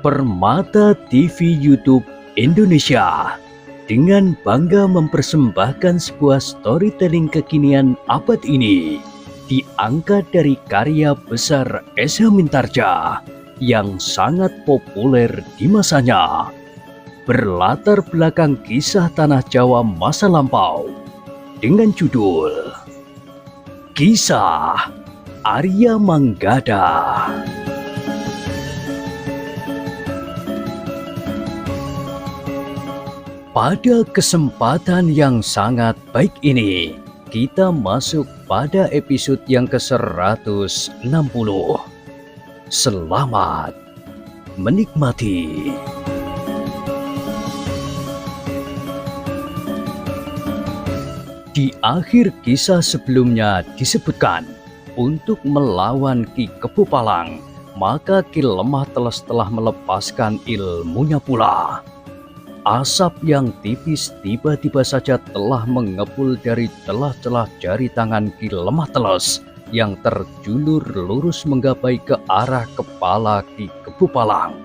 Permata TV YouTube Indonesia dengan bangga mempersembahkan sebuah storytelling kekinian abad ini, diangkat dari karya besar Esa Mintarja yang sangat populer di masanya, berlatar belakang kisah tanah Jawa masa lampau dengan judul Kisah Arya Manggada. Pada kesempatan yang sangat baik ini, kita masuk pada episode yang ke-160. Selamat menikmati. Di akhir kisah sebelumnya disebutkan, untuk melawan Ki Kebu Palang, maka Ki Lemah Teles telah melepaskan ilmunya pula. Asap yang tipis tiba-tiba saja telah mengepul dari celah-celah jari tangan Ki Lemah Teles yang terjulur lurus menggapai ke arah kepala Ki Kebu Palang.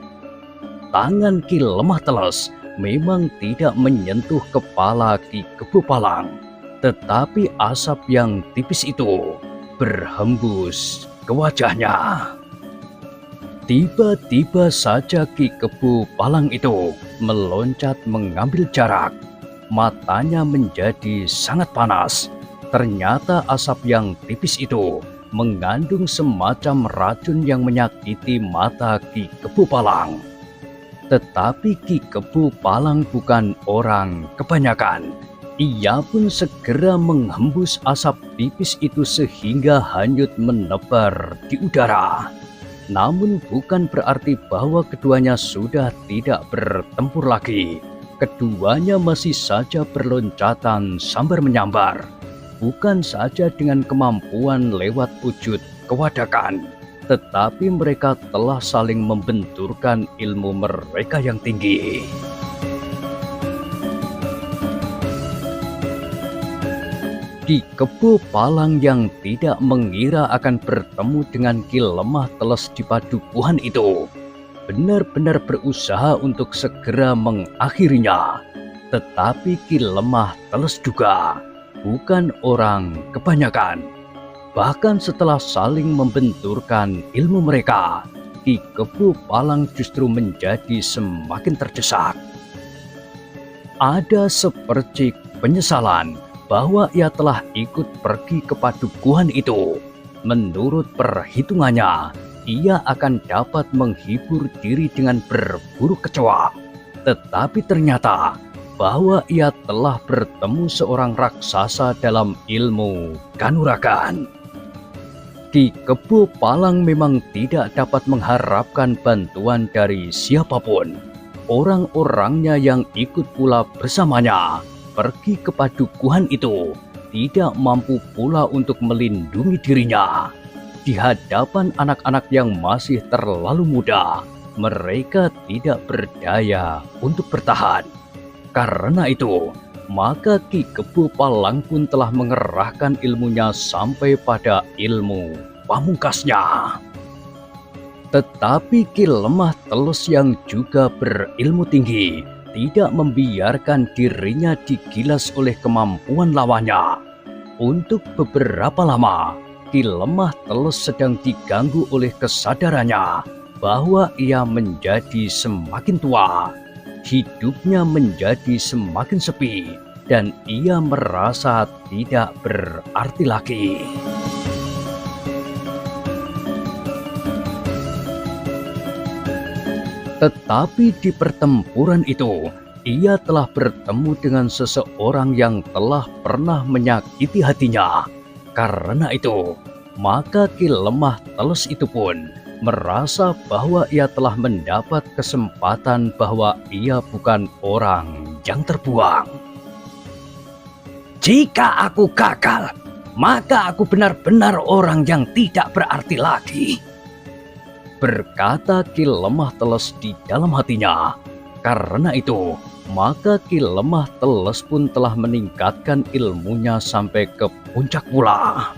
Tangan Ki Lemah Teles memang tidak menyentuh kepala Ki Kebu Palang, tetapi asap yang tipis itu berhembus ke wajahnya. Tiba-tiba saja Ki Kebu Palang itu meloncat mengambil jarak. Matanya menjadi sangat panas. Ternyata asap yang tipis itu mengandung semacam racun yang menyakiti mata Ki Kebu Palang. Tetapi Ki Kebu Palang bukan orang kebanyakan. Ia pun segera menghembus asap tipis itu sehingga hanyut menebar di udara. Namun bukan berarti bahwa keduanya sudah tidak bertempur lagi. Keduanya masih saja berloncatan sambar menyambar. Bukan saja dengan kemampuan lewat wujud kewadakan, tetapi mereka telah saling membenturkan ilmu mereka yang tinggi. Ki Kebu Palang yang tidak mengira akan bertemu dengan Ki Lemah Teles di padukuhan itu, benar-benar berusaha untuk segera mengakhirinya. Tetapi Ki Lemah Teles juga bukan orang kebanyakan. Bahkan setelah saling membenturkan ilmu mereka, Ki Kebu Palang justru menjadi semakin terdesak. Ada sepercik penyesalan bahwa ia telah ikut pergi ke padukuhan itu. Menurut perhitungannya, ia akan dapat menghibur diri dengan berburu kecoa. Tetapi ternyata bahwa ia telah bertemu seorang raksasa dalam ilmu kanuragan. Ki Kebu Palang memang tidak dapat mengharapkan bantuan dari siapapun. Orang-orangnya yang ikut pula bersamanya pergi ke padukuhan itu tidak mampu pula untuk melindungi dirinya. Di hadapan anak-anak yang masih terlalu muda, mereka tidak berdaya untuk bertahan. Karena itu, maka Ki Kebu Palang pun telah mengerahkan ilmunya sampai pada ilmu pamungkasnya. Tetapi Ki Lemah Teles yang juga berilmu tinggi tidak membiarkan dirinya digilas oleh kemampuan lawannya. Untuk beberapa lama, Ki Lemah Teles sedang diganggu oleh kesadarannya bahwa ia menjadi semakin tua. Hidupnya menjadi semakin sepi dan ia merasa tidak berarti lagi. Tetapi di pertempuran itu, ia telah bertemu dengan seseorang yang telah pernah menyakiti hatinya. Karena itu, maka Ki Lemah Teles itu pun merasa bahwa ia telah mendapat kesempatan bahwa ia bukan orang yang terbuang. Jika aku gagal, maka aku benar-benar orang yang tidak berarti lagi, berkata Ki Lemah Teles di dalam hatinya. Karena itu, maka Ki Lemah Teles pun telah meningkatkan ilmunya sampai ke puncak pula.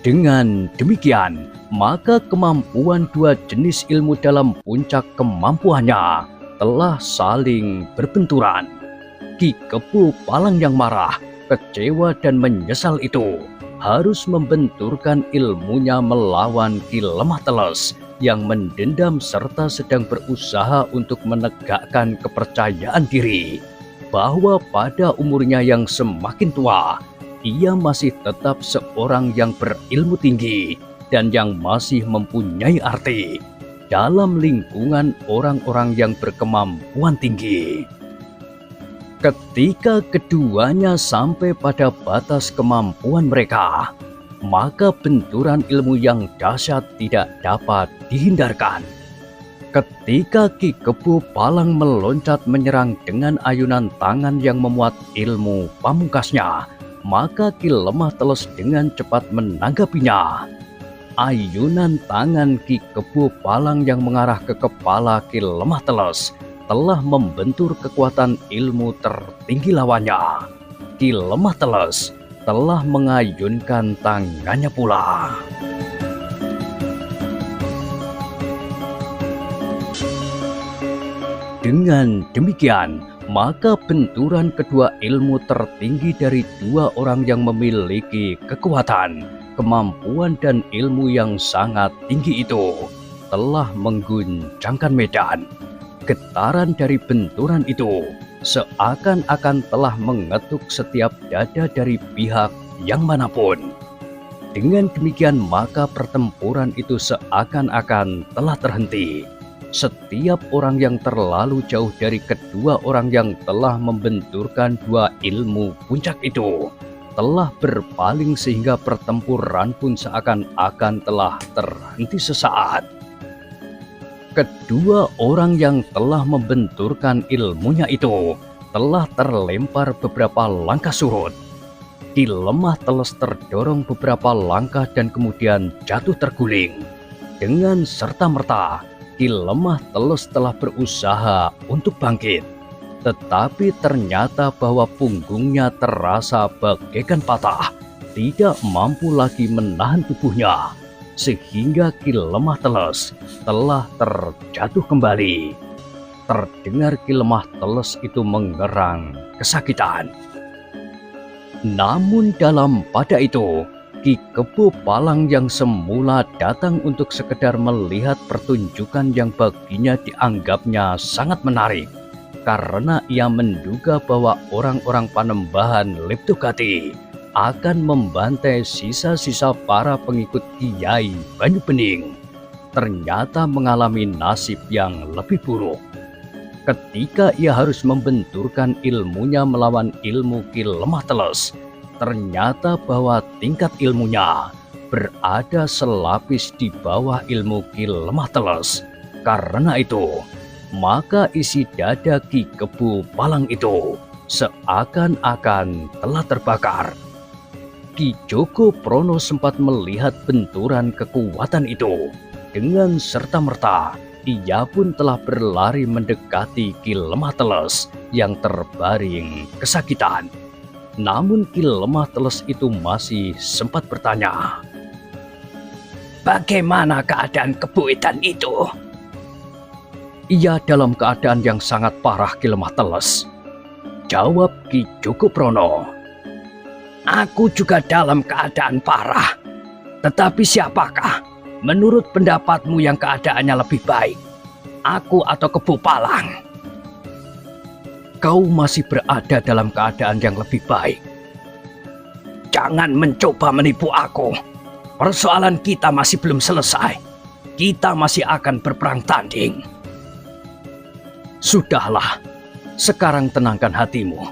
Dengan demikian, maka kemampuan dua jenis ilmu dalam puncak kemampuannya telah saling berbenturan. Ki Kebu Palang yang marah, kecewa dan menyesal itu harus membenturkan ilmunya melawan Ki Lemah Teles yang mendendam serta sedang berusaha untuk menegakkan kepercayaan diri bahwa pada umurnya yang semakin tua, ia masih tetap seorang yang berilmu tinggi dan yang masih mempunyai arti dalam lingkungan orang-orang yang berkemampuan tinggi. Ketika keduanya sampai pada batas kemampuan mereka, maka benturan ilmu yang dahsyat tidak dapat dihindarkan. Ketika Ki Kebu Palang meloncat menyerang dengan ayunan tangan yang memuat ilmu pamungkasnya, maka Ki Lemah Teles dengan cepat menanggapinya. Ayunan tangan Ki Kebu Palang yang mengarah ke kepala Ki Lemah Teles telah membentur kekuatan ilmu tertinggi lawannya. Ki Lemah Teles telah mengayunkan tangannya pula. Dengan demikian, maka benturan kedua ilmu tertinggi dari dua orang yang memiliki kekuatan, kemampuan dan ilmu yang sangat tinggi itu telah mengguncangkan medan. Getaran dari benturan itu seakan-akan telah mengetuk setiap dada dari pihak yang manapun. Dengan demikian maka pertempuran itu seakan-akan telah terhenti. Setiap orang yang terlalu jauh dari kedua orang yang telah membenturkan dua ilmu puncak itu telah berpaling sehingga pertempuran pun seakan-akan telah terhenti sesaat. Kedua orang yang telah membenturkan ilmunya itu telah terlempar beberapa langkah surut. Ki Lemah Teles terdorong beberapa langkah dan kemudian jatuh terguling. Dengan serta-merta, Ki Lemah Teles telah berusaha untuk bangkit. Tetapi ternyata bahwa punggungnya terasa bagaikan patah, tidak mampu lagi menahan tubuhnya. Sehingga Ki Lemah Teles telah terjatuh kembali. Terdengar Ki Lemah Teles itu mengerang kesakitan. Namun dalam pada itu, Ki Kebu Palang yang semula datang untuk sekedar melihat pertunjukan yang baginya dianggapnya sangat menarik, karena ia menduga bahwa orang-orang Panembahan Leptogati akan membantai sisa-sisa para pengikut Kiai Banyu Bening, ternyata mengalami nasib yang lebih buruk. Ketika ia harus membenturkan ilmunya melawan ilmu Ki Lemah Teles, ternyata bahwa tingkat ilmunya berada selapis di bawah ilmu Ki Lemah Teles. Karena itu, maka isi dada Ki Kebu Palang itu seakan-akan telah terbakar. Ki Joko Prono sempat melihat benturan kekuatan itu. Dengan serta-merta, ia pun telah berlari mendekati Ki Lemah Teles yang terbaring kesakitan. Namun Ki Lemah Teles itu masih sempat bertanya, "Bagaimana keadaan Kebu Edan itu?" "Ia dalam keadaan yang sangat parah, Ki Lemah Teles," jawab Ki Joko Prono. "Aku juga dalam keadaan parah. Tetapi siapakah menurut pendapatmu yang keadaannya lebih baik? Aku atau Kebu Palang?" "Kau masih berada dalam keadaan yang lebih baik." "Jangan mencoba menipu aku. Persoalan kita masih belum selesai. Kita masih akan berperang tanding." "Sudahlah, sekarang tenangkan hatimu.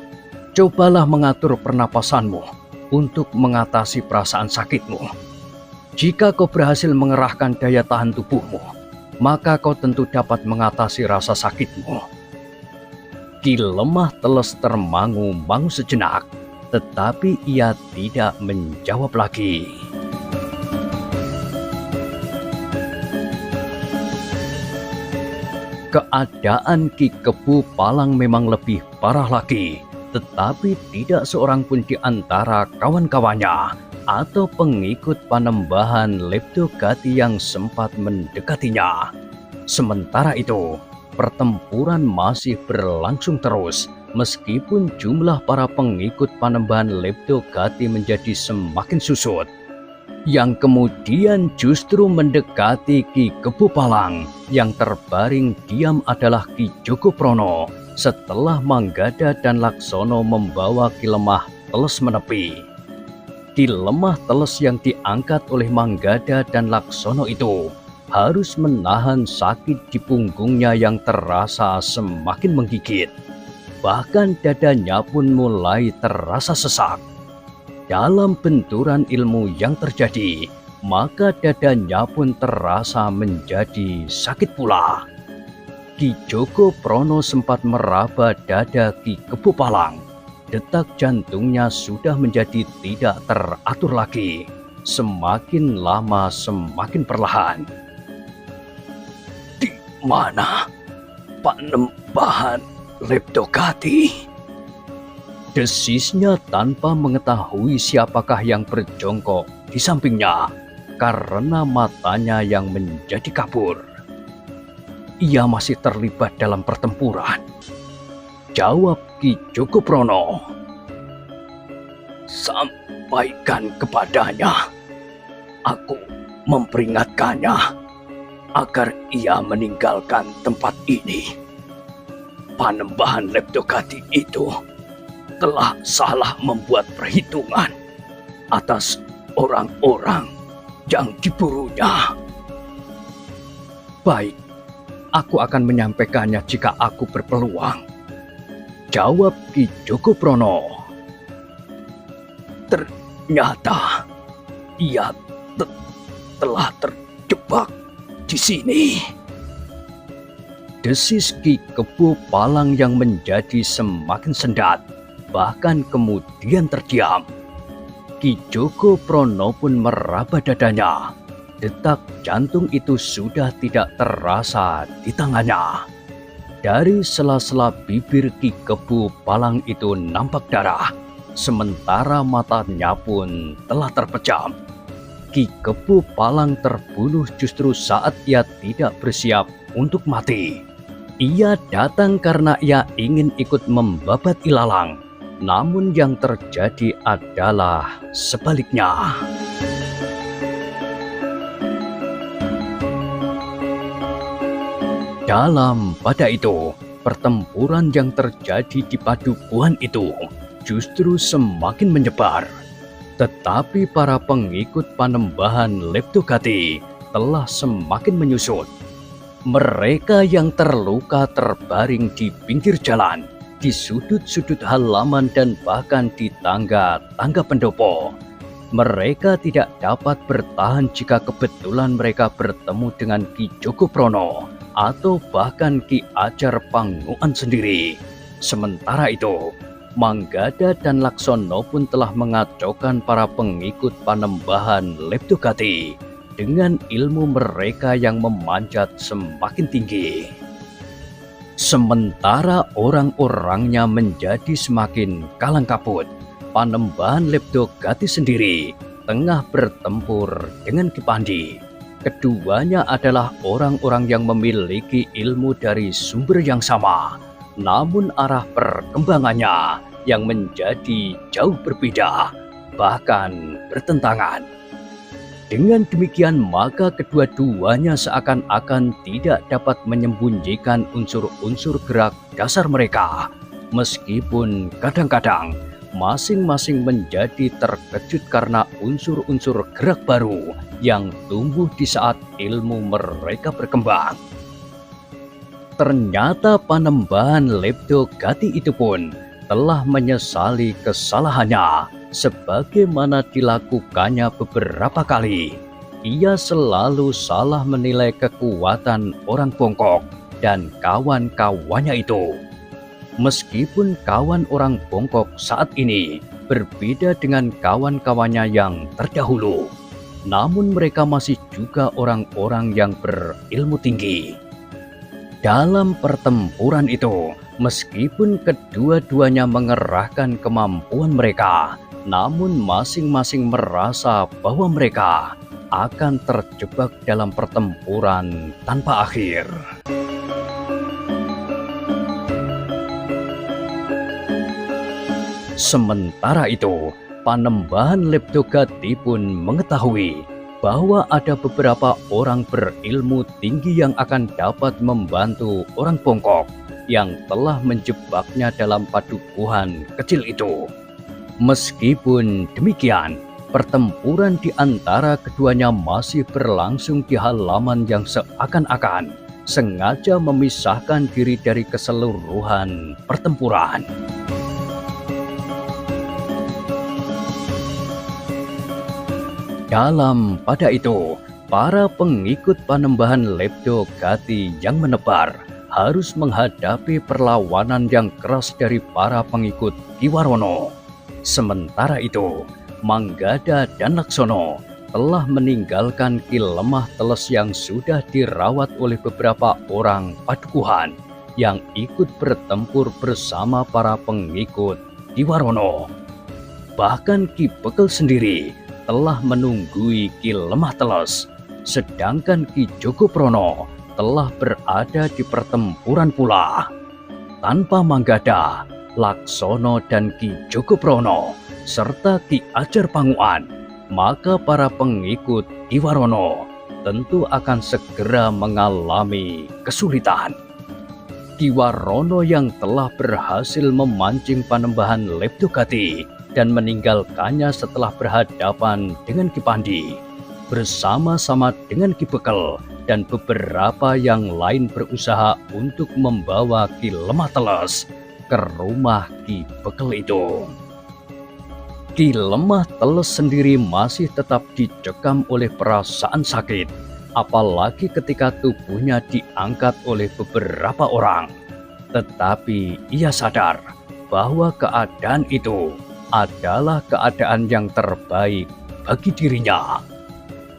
Cobalah mengatur pernapasanmu untuk mengatasi perasaan sakitmu. Jika kau berhasil mengerahkan daya tahan tubuhmu, maka kau tentu dapat mengatasi rasa sakitmu." Ki Lemah Teles termangu-mangu sejenak, tetapi ia tidak menjawab lagi. Keadaan Ki Kebu Palang memang lebih parah lagi. Tetapi tidak seorang pun di antara kawan-kawannya atau pengikut Panembahan Leptogati yang sempat mendekatinya. Sementara itu, pertempuran masih berlangsung terus meskipun jumlah para pengikut Panembahan Leptogati menjadi semakin susut. Yang kemudian justru mendekati Ki Kebu Palang. Yang terbaring diam adalah Ki Jogoprono setelah Manggada dan Laksono membawa Ki Lemah Teles menepi. Ki Lemah Teles yang diangkat oleh Manggada dan Laksono itu harus menahan sakit di punggungnya yang terasa semakin menggigit. Bahkan dadanya pun mulai terasa sesak. Dalam benturan ilmu yang terjadi, maka dadanya pun terasa menjadi sakit pula. Ki Jogoprono sempat meraba dada Ki Kebu Palang. Detak jantungnya sudah menjadi tidak teratur lagi. Semakin lama semakin perlahan. Di mana Panembahan Leptogati? Desisnya tanpa mengetahui siapakah yang berjongkok di sampingnya karena matanya yang menjadi kabur. Ia masih terlibat dalam pertempuran. Jawab Ki Jogoprono. Sampaikan kepadanya. Aku memperingatkannya agar ia meninggalkan tempat ini. Panembahan Leptogati itu telah salah membuat perhitungan atas orang-orang yang diburunya. Baik, aku akan menyampaikannya jika aku berpeluang. Jawab Ki Jogoprono. Ternyata ia telah terjebak di sini. Desis Ki Kebu Palang yang menjadi semakin sendat. Bahkan kemudian terdiam. Ki Jogoprono pun meraba dadanya. Detak jantung itu sudah tidak terasa di tangannya. Dari sela-sela bibir Ki Kebu Palang itu nampak darah. Sementara matanya pun telah terpejam. Ki Kebu Palang terbunuh justru saat ia tidak bersiap untuk mati. Ia datang karena ia ingin ikut membabat ilalang. Namun yang terjadi adalah sebaliknya. Dalam pada itu, pertempuran yang terjadi di Padukuhan itu justru semakin menyebar. Tetapi para pengikut Panembahan Leptogati telah semakin menyusut. Mereka yang terluka terbaring di pinggir jalan, di sudut-sudut halaman dan bahkan di tangga-tangga pendopo. Mereka tidak dapat bertahan jika kebetulan mereka bertemu dengan Ki Jogoprono atau bahkan Ki Ajar Panguan sendiri. Sementara itu, Manggada dan Laksono pun telah mengacaukan para pengikut Panembahan Leptogati dengan ilmu mereka yang memanjat semakin tinggi. Sementara orang-orangnya menjadi semakin kalang kabut, Panembahan Leptogati sendiri tengah bertempur dengan Ki Pandi. Keduanya adalah orang-orang yang memiliki ilmu dari sumber yang sama, namun arah perkembangannya yang menjadi jauh berbeda, bahkan bertentangan. Dengan demikian maka kedua-duanya seakan-akan tidak dapat menyembunyikan unsur-unsur gerak dasar mereka. Meskipun kadang-kadang masing-masing menjadi terkejut karena unsur-unsur gerak baru yang tumbuh di saat ilmu mereka berkembang. Ternyata Panembahan Leptogati itu pun telah menyesali kesalahannya. Sebagaimana dilakukannya beberapa kali, ia selalu salah menilai kekuatan orang Bongkok dan kawan-kawannya itu. Meskipun kawan orang Bongkok saat ini berbeda dengan kawan-kawannya yang terdahulu, namun mereka masih juga orang-orang yang berilmu tinggi. Dalam pertempuran itu, meskipun kedua-duanya mengerahkan kemampuan mereka, namun masing-masing merasa bahwa mereka akan terjebak dalam pertempuran tanpa akhir. Sementara itu, Panembahan Leptogati pun mengetahui bahwa ada beberapa orang berilmu tinggi yang akan dapat membantu orang bongkok yang telah menjebaknya dalam padukuhan kecil itu. Meskipun demikian, pertempuran di antara keduanya masih berlangsung di halaman yang seakan-akan sengaja memisahkan diri dari keseluruhan pertempuran. Pada itu, para pengikut Panembahan Leptogati yang menebar harus menghadapi perlawanan yang keras dari para pengikut Kiwarono. Sementara itu, Manggada dan Laksono telah meninggalkan Ki Lemah Teles yang sudah dirawat oleh beberapa orang padukuhan yang ikut bertempur bersama para pengikut Kiwarono. Bahkan Ki Bekel sendiri telah menunggui Ki Lemah Teles, sedangkan Ki Jogoprono telah berada di pertempuran pula. Tanpa Manggada, Laksono dan Ki Jogoprono serta Ki Ajar Panguan, maka para pengikut Kiwarono tentu akan segera mengalami kesulitan. Kiwarono yang telah berhasil memancing Panembahan Leptogati dan meninggalkannya setelah berhadapan dengan Ki Pandi, bersama-sama dengan Ki Bekel dan beberapa yang lain berusaha untuk membawa Ki Lemah Teles ke rumah Ki Bekel itu. Ki Lemah Teles sendiri masih tetap dicekam oleh perasaan sakit, apalagi ketika tubuhnya diangkat oleh beberapa orang. Tetapi ia sadar bahwa keadaan itu adalah keadaan yang terbaik bagi dirinya.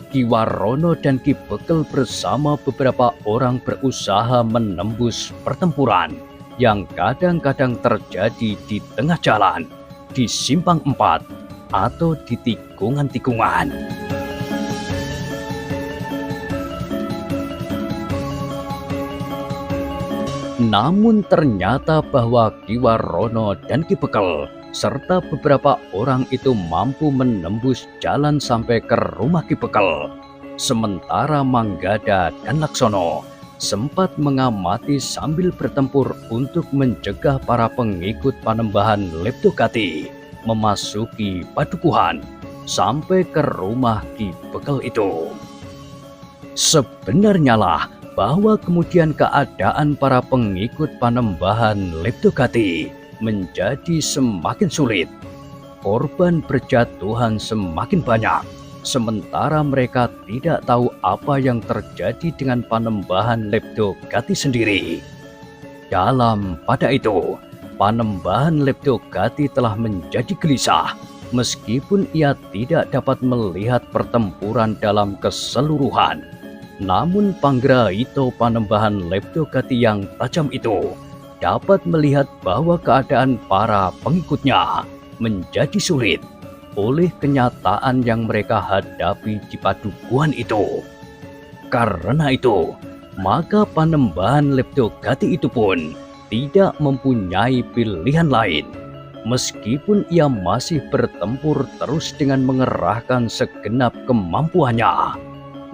Kiwarono dan Ki Bekel bersama beberapa orang berusaha menembus pertempuran yang kadang-kadang terjadi di tengah jalan, di simpang 4, atau di tikungan-tikungan. Namun ternyata bahwa Kiwarono dan Ki Bekel serta beberapa orang itu mampu menembus jalan sampai ke rumah Ki Bekel. Sementara Manggada dan Laksono sempat mengamati sambil bertempur untuk mencegah para pengikut Panembahan Leptogati memasuki padukuhan sampai ke rumah Ki Bekel itu. Sebenarnya lah bahwa kemudian keadaan para pengikut Panembahan Leptogati menjadi semakin sulit. Korban berjatuhan semakin banyak, sementara mereka tidak tahu apa yang terjadi dengan Panembahan Leptogati sendiri. Pada itu, Panembahan Leptogati telah menjadi gelisah, meskipun ia tidak dapat melihat pertempuran dalam keseluruhan. Namun Panggraito Panembahan Leptogati yang tajam itu dapat melihat bahwa keadaan para pengikutnya menjadi sulit oleh kenyataan yang mereka hadapi di padukuhan itu. Karena itu, maka Panembahan Leptogati itu pun tidak mempunyai pilihan lain. Meskipun ia masih bertempur terus dengan mengerahkan segenap kemampuannya,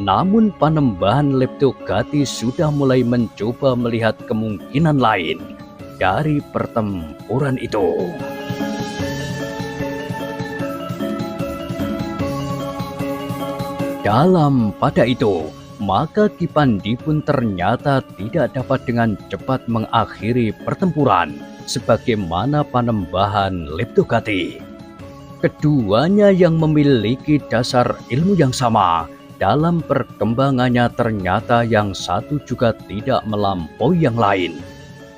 namun Panembahan Leptogati sudah mulai mencoba melihat kemungkinan lain dari pertempuran itu. Pada itu, maka Ki Pandi pun ternyata tidak dapat dengan cepat mengakhiri pertempuran sebagaimana Panembahan Leptogati. Keduanya yang memiliki dasar ilmu yang sama, dalam perkembangannya ternyata yang satu juga tidak melampaui yang lain.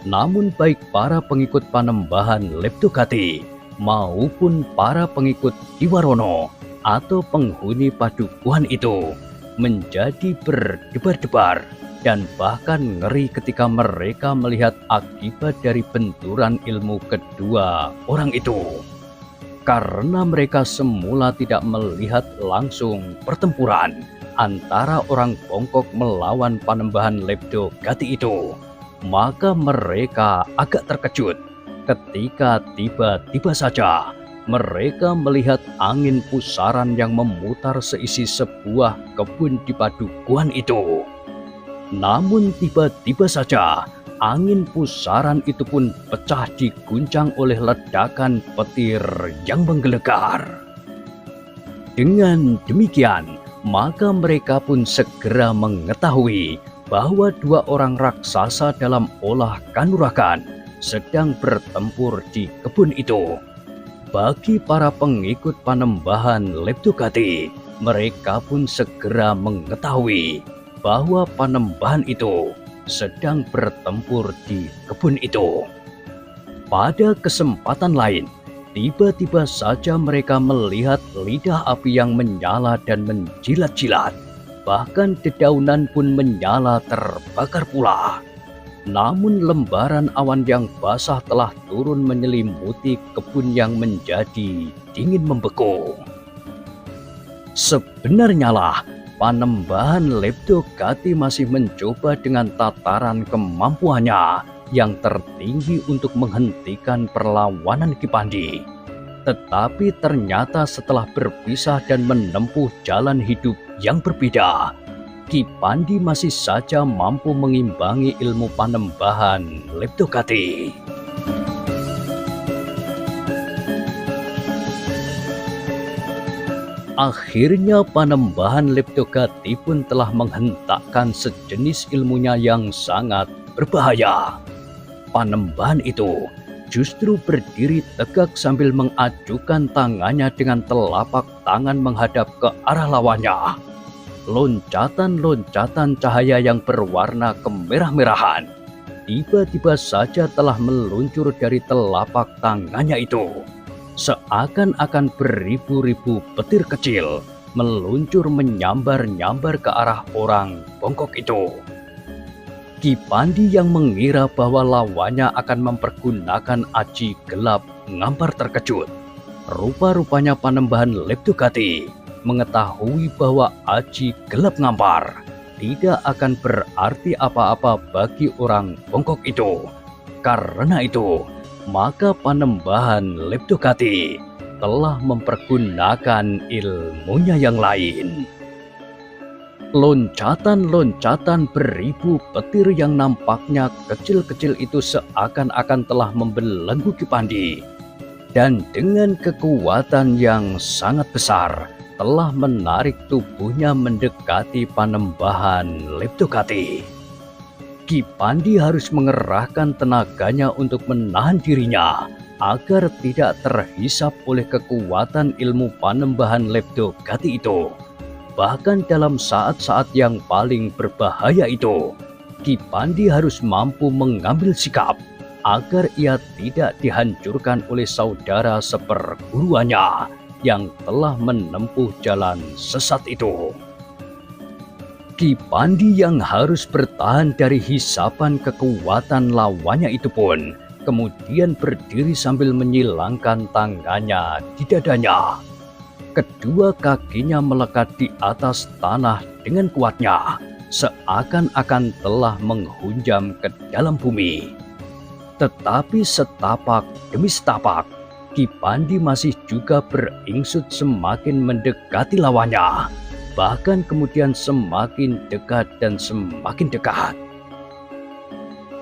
Namun baik para pengikut Panembahan Leptogati maupun para pengikut Kiwarono atau penghuni padukuhan itu menjadi berdebar-debar dan bahkan ngeri ketika mereka melihat akibat dari benturan ilmu kedua orang itu. karena mereka semula tidak melihat langsung pertempuran antara orang bongkok melawan Panembahan Leptogati itu. Maka mereka agak terkejut ketika tiba-tiba saja mereka melihat angin pusaran yang memutar seisi sebuah kebun di padukuhan itu. Namun tiba-tiba saja angin pusaran itu pun pecah diguncang oleh ledakan petir yang menggelegar. Dengan demikian, maka mereka pun segera mengetahui bahwa dua orang raksasa dalam olah kanuragan sedang bertempur di kebun itu. Bagi para pengikut Panembahan Leptogati, mereka pun segera mengetahui bahwa Panembahan itu sedang bertempur di kebun itu. Pada kesempatan lain, tiba-tiba saja mereka melihat lidah api yang menyala dan menjilat-jilat. Bahkan dedaunan pun menyala terbakar pula. Namun lembaran awan yang basah telah turun menyelimuti kebun yang menjadi dingin membeku. Sebenarnya lah, Panembahan Leptogati masih mencoba dengan tataran kemampuannya yang tertinggi untuk menghentikan perlawanan Ki Pandi. Tetapi ternyata setelah berpisah dan menempuh jalan hidup yang berbeda, Ki Pandi masih saja mampu mengimbangi ilmu Panembahan Leptogati. Akhirnya Panembahan Leptogati pun telah menghentakkan sejenis ilmunya yang sangat berbahaya. Panembahan itu justru berdiri tegak sambil mengajukan tangannya dengan telapak tangan menghadap ke arah lawannya. Loncatan-loncatan cahaya yang berwarna kemerah-merahan tiba-tiba saja telah meluncur dari telapak tangannya itu. Seakan-akan beribu-ribu petir kecil meluncur menyambar-nyambar ke arah orang bongkok itu. Ki Pandi yang mengira bahwa lawannya akan mempergunakan aji gelap ngampar terkejut. Rupa-rupanya Panembahan Leptogati mengetahui bahwa aji gelap ngampar tidak akan berarti apa-apa bagi orang bongkok itu. Karena itu, maka Panembahan Leptogati telah mempergunakan ilmunya yang lain. Loncatan-loncatan beribu petir yang nampaknya kecil-kecil itu seakan-akan telah membelenggu Ki Pandi, dan dengan kekuatan yang sangat besar telah menarik tubuhnya mendekati Panembahan Leptogati. Ki Pandi harus mengerahkan tenaganya untuk menahan dirinya agar tidak terhisap oleh kekuatan ilmu Panembahan Leptogati itu. Bahkan dalam saat-saat yang paling berbahaya itu, Ki Pandi harus mampu mengambil sikap agar ia tidak dihancurkan oleh saudara seperguruannya yang telah menempuh jalan sesat itu. Ki Pandi yang harus bertahan dari hisapan kekuatan lawannya itu pun kemudian berdiri sambil menyilangkan tangannya di dadanya. Kedua kakinya melekat di atas tanah dengan kuatnya, seakan-akan telah menghunjam ke dalam bumi. Tetapi setapak demi setapak, Ki Pandi masih juga beringsut semakin mendekati lawannya, bahkan kemudian semakin dekat dan semakin dekat.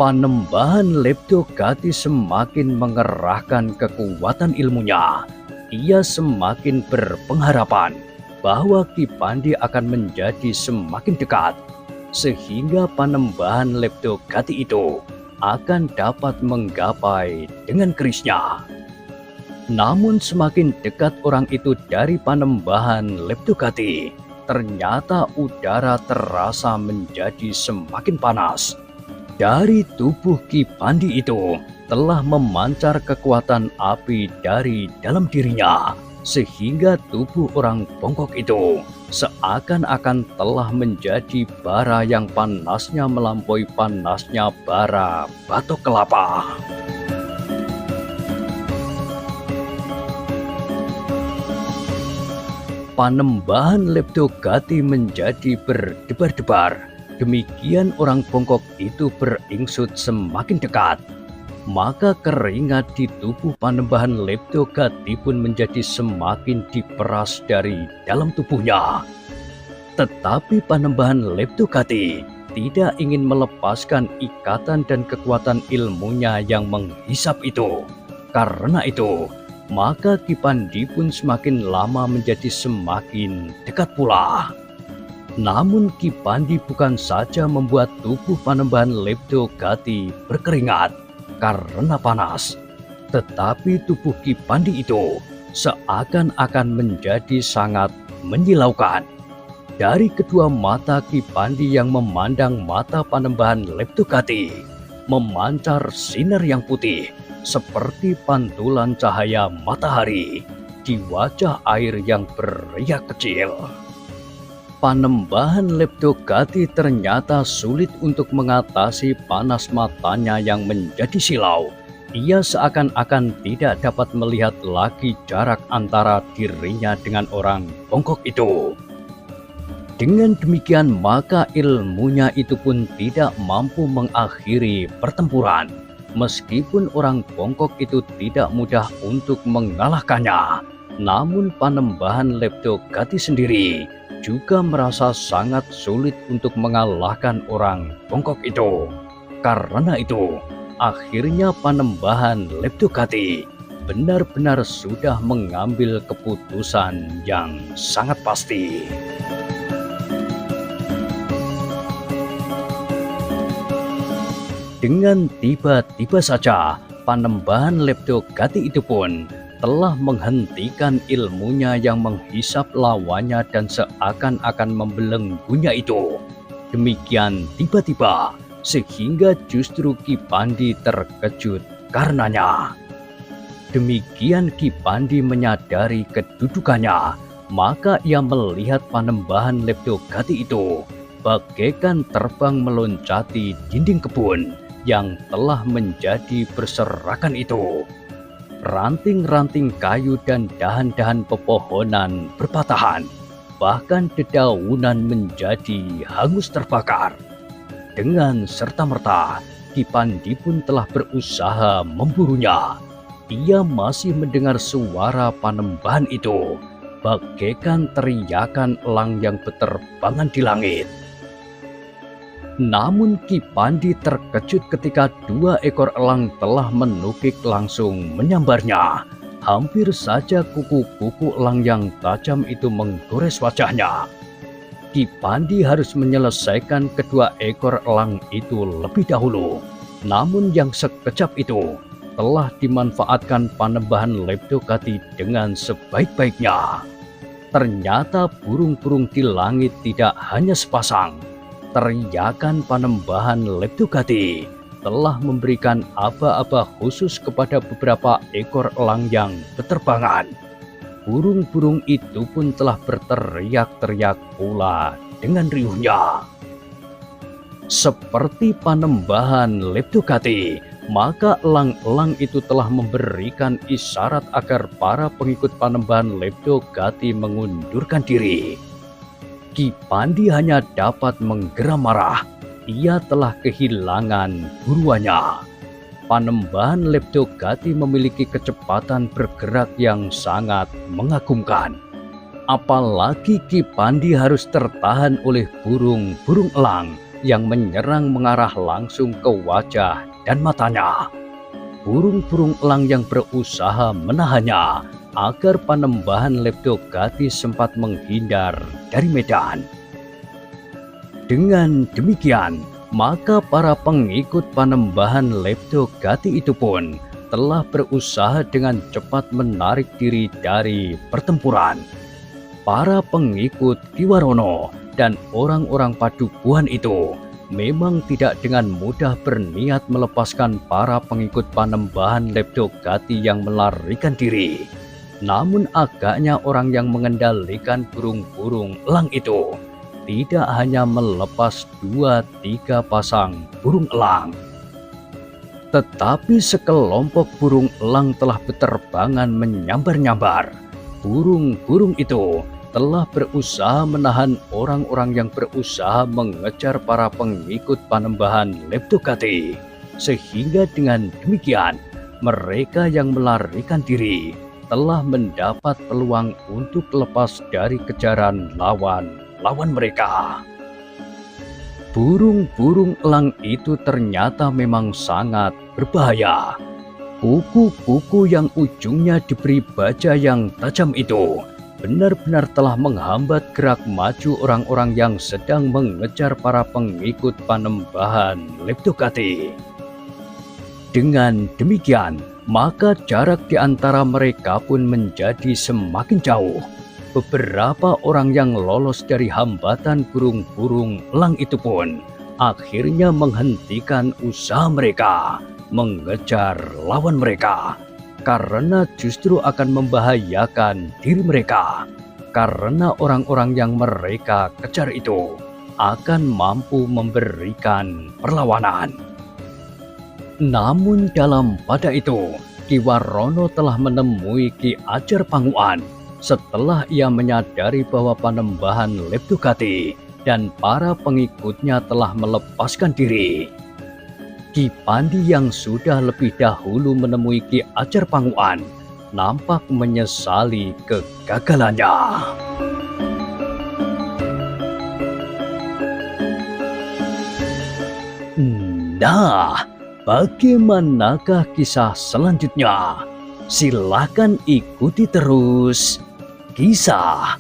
Panembahan Leptogati semakin mengerahkan kekuatan ilmunya. Ia semakin berpengharapan bahwa Ki Pandi akan menjadi semakin dekat, sehingga Panembahan Leptogati itu akan dapat menggapai dengan kerisnya. Namun semakin dekat orang itu dari Panembahan Leptogati, ternyata udara terasa menjadi semakin panas. Dari tubuh Ki Pandi itu telah memancar kekuatan api dari dalam dirinya, sehingga tubuh orang bongkok itu seakan-akan telah menjadi bara yang panasnya melampaui panasnya bara batok kelapa. Panembahan Leptogati menjadi berdebar-debar. Demikian orang bongkok itu beringsut semakin dekat. Maka keringat di tubuh Panembahan Leptogati pun menjadi semakin diperas dari dalam tubuhnya. Tetapi Panembahan Leptogati tidak ingin melepaskan ikatan dan kekuatan ilmunya yang menghisap itu. Karena itu, maka Ki Pandi pun semakin lama menjadi semakin dekat pula. Namun Ki Pandi bukan saja membuat tubuh Panembahan Leptogati berkeringat karena panas, tetapi tubuh Ki Pandi itu seakan-akan menjadi sangat menyilaukan. Dari kedua mata Ki Pandi yang memandang mata Panembahan Leptogati memancar sinar yang putih seperti pantulan cahaya matahari di wajah air yang beriak kecil. Panembahan Leptogati ternyata sulit untuk mengatasi panas matanya yang menjadi silau. Ia seakan-akan tidak dapat melihat lagi jarak antara dirinya dengan orang bongkok itu. Dengan demikian maka ilmunya itu pun tidak mampu mengakhiri pertempuran. Meskipun orang bongkok itu tidak mudah untuk mengalahkannya, namun Panembahan Leptogati sendiri juga merasa sangat sulit untuk mengalahkan orang bongkok itu. Karena itu, akhirnya Panembahan Leptogati benar-benar sudah mengambil keputusan yang sangat pasti. Dengan tiba-tiba saja, Panembahan Leptogati itu pun telah menghentikan ilmunya yang menghisap lawannya dan seakan-akan membelenggunya itu. Demikian tiba-tiba, sehingga justru Ki Pandi terkejut karenanya. Demikian Ki Pandi menyadari kedudukannya, maka ia melihat Panembahan Leptogati itu bagaikan terbang meloncati dinding kebun yang telah menjadi berserakan itu. Ranting-ranting kayu dan dahan-dahan pepohonan berpatahan, bahkan dedaunan menjadi hangus terbakar. Dengan serta-merta, Ki Pandi pun telah berusaha memburunya. Ia masih mendengar suara Panembahan itu, bagaikan teriakan elang yang berterbangan di langit. Namun Ki Pandi terkejut ketika dua ekor elang telah menukik langsung menyambarnya. Hampir saja kuku-kuku elang yang tajam itu menggores wajahnya. Ki Pandi harus menyelesaikan kedua ekor elang itu lebih dahulu. Namun yang sekejap itu telah dimanfaatkan Panembahan Leptogati dengan sebaik-baiknya. Ternyata burung-burung di langit tidak hanya sepasang. Teriakan Panembahan Leptogati telah memberikan aba-aba khusus kepada beberapa ekor elang yang berterbangan. Burung-burung itu pun telah berteriak-teriak pula dengan riuhnya. Seperti Panembahan Leptogati, maka elang-elang itu telah memberikan isyarat agar para pengikut Panembahan Leptogati mengundurkan diri. Ki Pandi hanya dapat menggeram marah. Ia telah kehilangan buruannya. Panembahan Leptogati memiliki kecepatan bergerak yang sangat mengagumkan. Apalagi Ki Pandi harus tertahan oleh burung-burung elang yang menyerang mengarah langsung ke wajah dan matanya. Burung-burung elang yang berusaha menahannya agar Panembahan Leptogati sempat menghindar dari medan. Dengan demikian, maka para pengikut Panembahan Leptogati itu pun telah berusaha dengan cepat menarik diri dari pertempuran. Para pengikut Ki Warono dan orang-orang Padukuhan itu memang tidak dengan mudah berniat melepaskan para pengikut Panembahan Leptogati yang melarikan diri. Namun agaknya orang yang mengendalikan burung-burung elang itu tidak hanya melepas 2-3 pasang burung elang, tetapi sekelompok burung elang telah berterbangan menyambar-nyambar. Burung-burung itu telah berusaha menahan orang-orang yang berusaha mengejar para pengikut Panembahan Leptokati. Sehingga dengan demikian, mereka yang melarikan diri telah mendapat peluang untuk lepas dari kejaran lawan mereka. Burung-burung elang itu ternyata memang sangat berbahaya. Kuku-kuku yang ujungnya diberi baja yang tajam itu benar-benar telah menghambat gerak maju orang-orang yang sedang mengejar para pengikut Panembahan Leptokati. Dengan demikian, maka jarak di antara mereka pun menjadi semakin jauh. Beberapa orang yang lolos dari hambatan burung-burung elang itu pun akhirnya menghentikan usaha mereka mengejar lawan mereka, karena justru akan membahayakan diri mereka, karena orang-orang yang mereka kejar itu akan mampu memberikan perlawanan. Namun dalam pada itu, Ki Warono telah menemui Ki Ajar Panguan setelah ia menyadari bahwa Panembahan Leptokati dan para pengikutnya telah melepaskan diri. Ki Pandi yang sudah lebih dahulu menemui Ki Ajar Panguan nampak menyesali kegagalannya. Nah, bagaimanakah kisah selanjutnya? Silakan ikuti terus kisah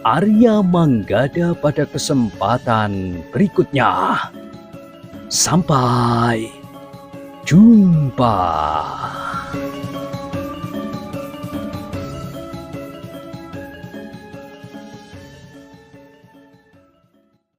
Arya Manggada pada kesempatan berikutnya. Sampai jumpa.